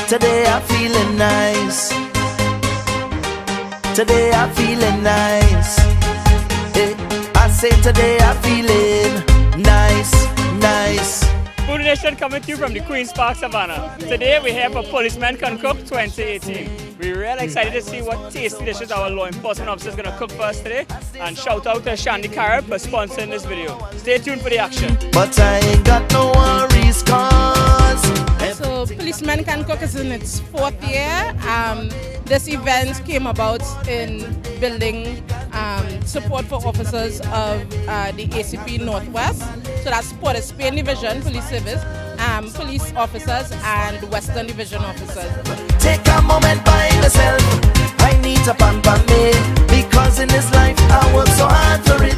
Today I'm feeling nice. Today I'm feeling nice. I say today I'm feeling nice, nice. Foodie Nation coming to you from the Queen's Park, Savannah. Today we're here for Policemen Can Cook 2018. We're really excited to see what tasty dishes our law enforcement officers are going to cook for us today. And shout out to Shandy Carib for sponsoring this video. Stay tuned for the action. But I ain't got no worries, cause So Policemen Can Cook is in its 4th year. This event came about in building support for officers of the ACP Northwest. So that's Port of Spain Division Police Service, police officers and Western Division officers. take a moment by myself. I need to pamper me, because in this life I work so hard for it.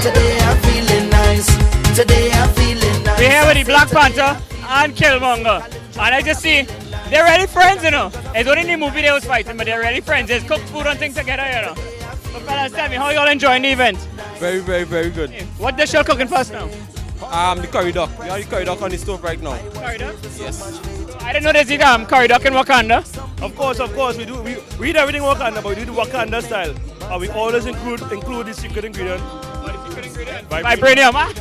Today I'm feeling nice. Today I'm feeling nice. We're here with the Black Panther and Killmonger. And I just see, they're really friends, you know. It's only in the movie they was fighting, but they're really friends. They cook food and things together, you know. So fellas, tell me, how y'all enjoying the event? Very, very, very good. What dish y'all cooking first now? The curry duck. We have the curry duck on the stove right now. Curry duck? Yes. I didn't know there's the curry duck in Wakanda. Of course. We eat everything Wakanda, but we do the Wakanda style. And we always include the secret ingredient. Vibranium, huh?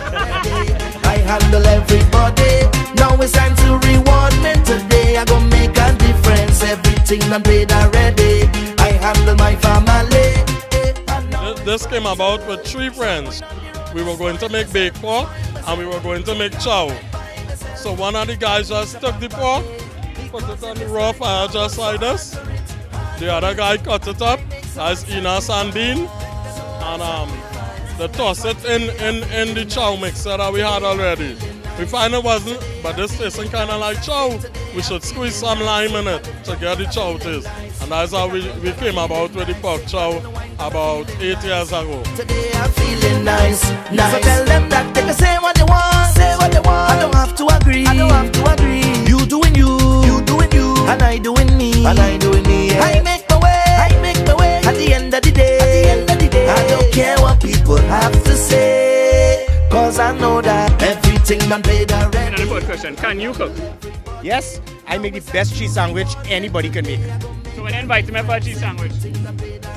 I handle everybody. Now it's time to reward me today. I gonna make a difference. Everything done paid already. I handle my family. This came about with 3 friends. We were going to make baked pork and we were going to make chow. So one of the guys just took the pork, put it on the raw fire just like this. The other guy cut it up as Enos and bean, and they toss it in the chow mixer that we had already. We find it wasn't, but this tasting kind of like chow. We should squeeze some lime in it to get the chow taste. And that's how we came about with the pork chow about 8 years ago. Today I'm feeling nice. So tell them that they can say what they want. Say what they want. I don't have to agree. You doing you, and I doing me. Yeah. I make my way. At the end of the day, I don't care what people have to say, cause I know that everything done paid already. Another good question, can you cook? Yes, I make the best cheese sandwich anybody can make. So when you invite me for a cheese sandwich?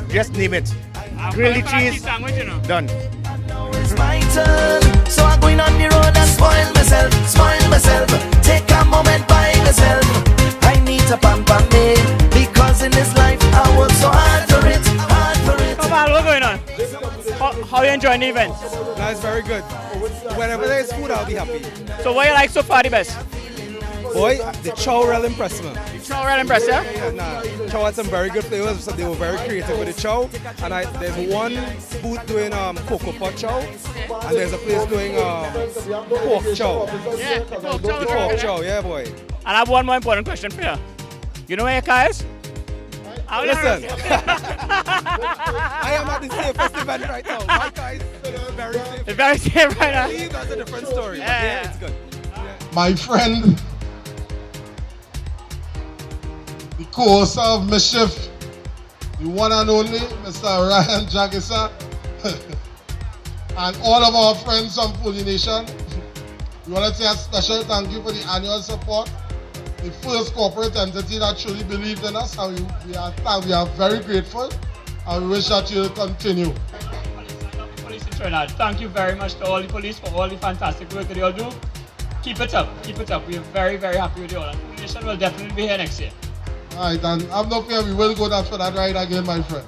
Just name it. I'm Grill the coming for a cheese. sandwich, you know. Done. It's my turn, so I'm going on the road and spoil myself. Take a moment by myself. I need to pamper me, because in this life I work so hard for it. Come on, what's going on? How are you enjoying the event? That's very good. Whenever there's food, I'll be happy. So what you like so far the best? Boy, the chow really impressed me. Chow real impressed, yeah? Chow had some very good flavors, so they were very creative with the chow. And there's one booth doing cocoa pot chow, and there's a place doing pork chow. Yeah, the pork chow. The pork chow, yeah, boy. And I have one more important question for you. You know where your car is? Listen, I am at the safest event right now. My car is very safe. It's very safe right now. I believe that's a different story. Yeah. Yeah, it's good. My friend, the co-host of Mischief, the one and only Mr. Ryan Jagisa, and all of our friends from Foodie Nation. We want to say a special thank you for the annual support. The first corporate entity that truly believed in us, and we are very grateful, and we wish that you will continue. Police in Trinidad, thank you very much to all the police for all the fantastic work that you all do. Keep it up. We are very, very happy with you all. And Foodie Nation will definitely be here next year. All right, and have no fear, we will go down for that ride again, my friend.